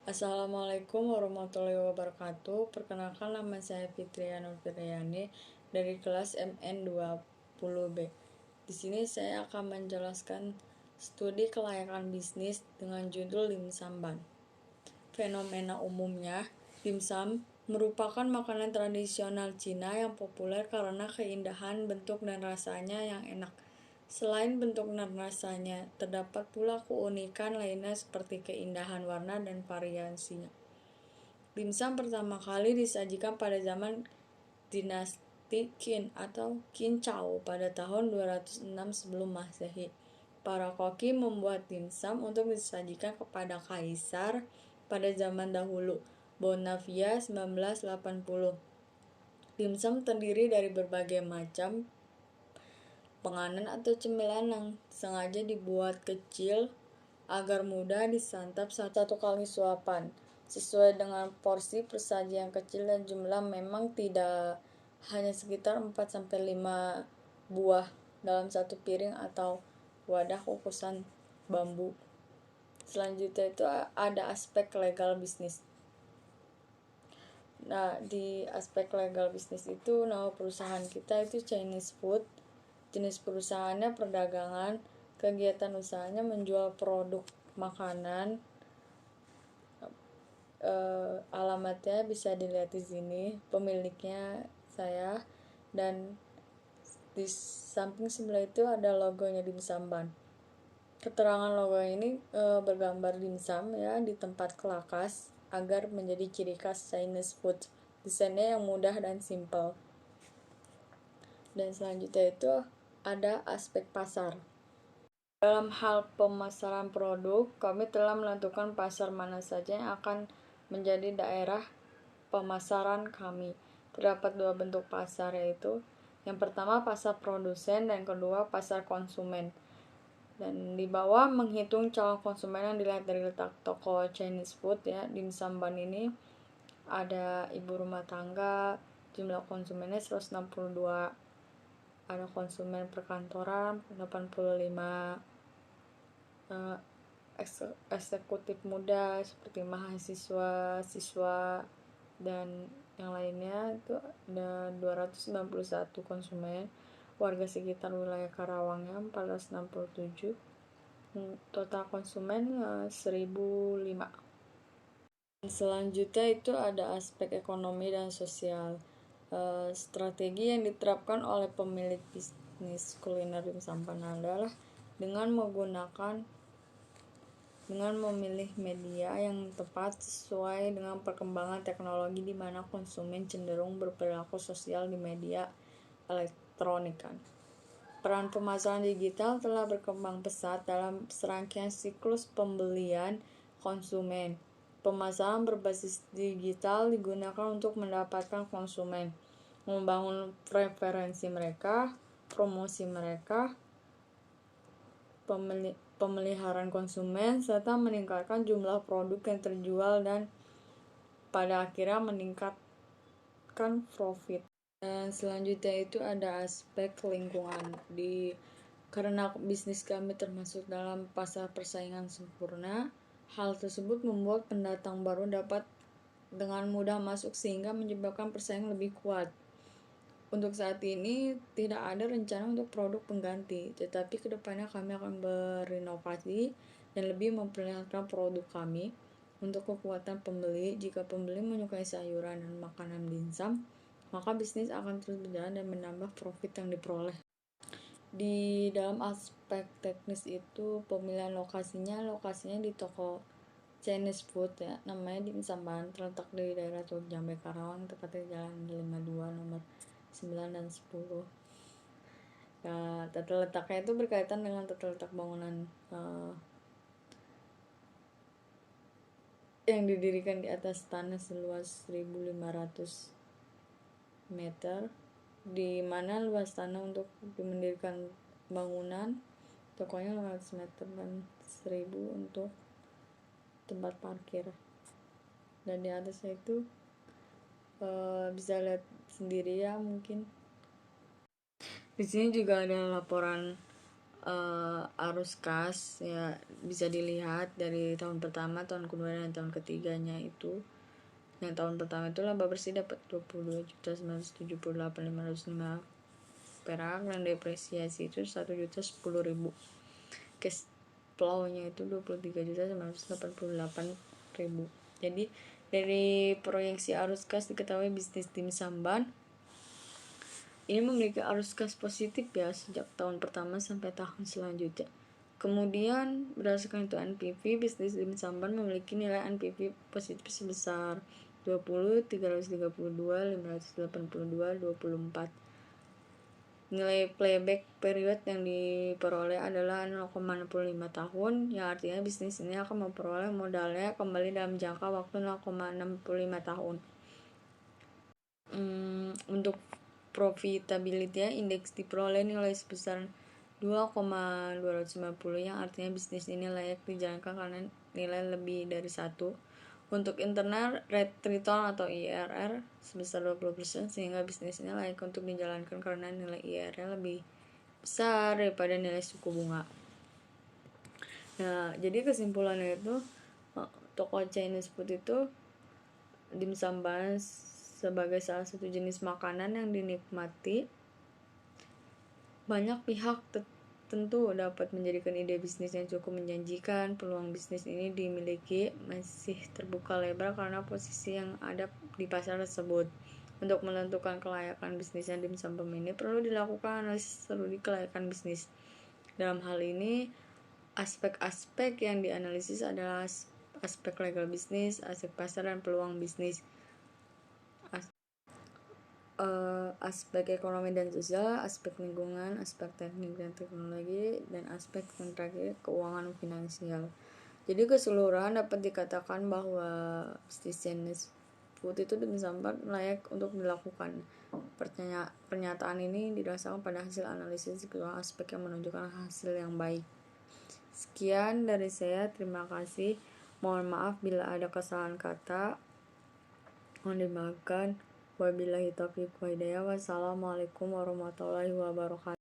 Assalamualaikum warahmatullahi wabarakatuh. Perkenalkan, nama saya Fitria Nurfitriani dari kelas MN20B. Di sini saya akan menjelaskan studi kelayakan bisnis dengan judul dimsum bun. Fenomena umumnya, dimsum merupakan makanan tradisional Cina yang populer karena keindahan bentuk dan rasanya yang enak. Selain bentuk dan rasanya, terdapat pula keunikan lainnya seperti keindahan warna dan variasinya. Dimsum pertama kali disajikan pada zaman dinasti Qin atau Qin Chao pada tahun 206 sebelum Masehi. Para koki membuat dimsum untuk disajikan kepada kaisar pada zaman dahulu. Bonavia 1980. Dimsum terdiri dari berbagai macam penganan atau cemilan yang sengaja dibuat kecil agar mudah disantap satu kali suapan. Sesuai dengan porsi persajian kecil dan jumlah memang tidak hanya sekitar 4-5 buah dalam satu piring atau wadah kukusan bambu. Selanjutnya itu ada aspek legal bisnis. Nah, di aspek legal bisnis itu nama perusahaan kita itu Chinese Food. Jenis perusahaannya perdagangan, kegiatan usahanya menjual produk makanan. Alamatnya bisa dilihat di sini. Pemiliknya saya, dan di samping sebelah itu ada logonya dimsum bun. Keterangan logo ini bergambar dimsum ya di tempat kelakas agar menjadi ciri khas Chinese food. Desainnya yang mudah dan simple. Dan selanjutnya itu ada aspek pasar. Dalam hal pemasaran produk, kami telah menentukan pasar mana saja yang akan menjadi daerah pemasaran kami. Terdapat dua bentuk pasar, yaitu yang pertama pasar produsen dan kedua pasar konsumen. Dan di bawah menghitung calon konsumen yang dilihat dari letak toko Chinese food ya, dimsum bun ini ada ibu rumah tangga, jumlah konsumennya 162, ada konsumen perkantoran 85, eksekutif muda seperti mahasiswa, siswa, dan yang lainnya itu ada 291 konsumen. Warga sekitar wilayah Karawangnya 467. Total konsumen 1005. Selanjutnya itu ada aspek ekonomi dan sosial. Strategi yang diterapkan oleh pemilik bisnis kuliner dimsum bun adalah dengan memilih media yang tepat sesuai dengan perkembangan teknologi di mana konsumen cenderung berperilaku sosial di media elektronik. Peran pemasaran digital telah berkembang pesat dalam serangkaian siklus pembelian konsumen. Pemasaran berbasis digital digunakan untuk mendapatkan konsumen, membangun preferensi mereka, promosi mereka, pemeliharaan konsumen, serta meningkatkan jumlah produk yang terjual dan pada akhirnya meningkatkan profit. Dan selanjutnya itu ada aspek lingkungan. Karena bisnis kami termasuk dalam pasar persaingan sempurna, hal tersebut membuat pendatang baru dapat dengan mudah masuk sehingga menyebabkan persaingan lebih kuat. Untuk saat ini tidak ada rencana untuk produk pengganti, tetapi kedepannya kami akan berinovasi dan lebih memperlihatkan produk kami untuk kekuatan pembeli. Jika pembeli menyukai sayuran dan makanan dimsum, maka bisnis akan terus berjalan dan menambah profit yang diperoleh. Di dalam aspek teknis itu pemilihan lokasinya di toko Chinese food ya, namanya dimsum bun, terletak di daerah Teluk Jambe Karawang, tepatnya Jalan 52 nomor 9 dan 10. Ya, tata letaknya itu berkaitan dengan tata letak bangunan yang didirikan di atas tanah seluas 1.500 meter, di mana luas tanah untuk mendirikan bangunan tokonya 500 meter dan 1.000 untuk tempat parkir. Dan di atasnya itu bisa lihat sendiri ya mungkin. Di sini juga ada laporan arus kas ya bisa dilihat dari tahun pertama, tahun kedua, dan tahun ketiganya itu. Yang tahun pertama itu laba bersih dapat 22.978.505 perak, dan depresiasi itu 1.010.000. Cash flow-nya itu 23.988.000. Jadi dari proyeksi arus kas diketahui bisnis dimsum ban ini memiliki arus kas positif ya sejak tahun pertama sampai tahun selanjutnya. Kemudian berdasarkan itu NPV, bisnis dimsum ban memiliki nilai NPV positif sebesar 20, 332, 582, 24. Nilai playback period yang diperoleh adalah 0,65 tahun, yang artinya bisnis ini akan memperoleh modalnya kembali dalam jangka waktu 0,65 tahun. Untuk profitability indeks diperoleh nilai sebesar 2,250, yang artinya bisnis ini layak dijalankan karena nilai lebih dari 1. Untuk internal rate return atau IRR sebesar 20%, sehingga bisnis ini layak untuk dijalankan karena nilai IRR lebih besar daripada nilai suku bunga. Nah, jadi kesimpulannya itu toko Chinese food itu dimsum ban sebagai salah satu jenis makanan yang dinikmati banyak pihak, tentu dapat menjadikan ide bisnis yang cukup menjanjikan. Peluang bisnis ini dimiliki masih terbuka lebar karena posisi yang ada di pasar tersebut. Untuk menentukan kelayakan bisnisnya dimsum ban ini perlu dilakukan analisis studi kelayakan bisnis. Dalam hal ini, aspek-aspek yang dianalisis adalah aspek legal bisnis, aspek pasar, dan peluang bisnis. Aspek ekonomi dan sosial, aspek lingkungan, aspek teknik dan teknologi, dan aspek yang terakhir keuangan finansial. Jadi keseluruhan dapat dikatakan bahwa bisnis Chinese food itu dimsum ban layak untuk dilakukan. Pernyataan ini didasarkan pada hasil analisis kedua aspek yang menunjukkan hasil yang baik. Sekian dari saya, terima kasih. Mohon maaf bila ada kesalahan kata. Mohon dimaafkan. Wabillahi taufiq wa hidayah. Wassalamualaikum warahmatullahi wabarakatuh.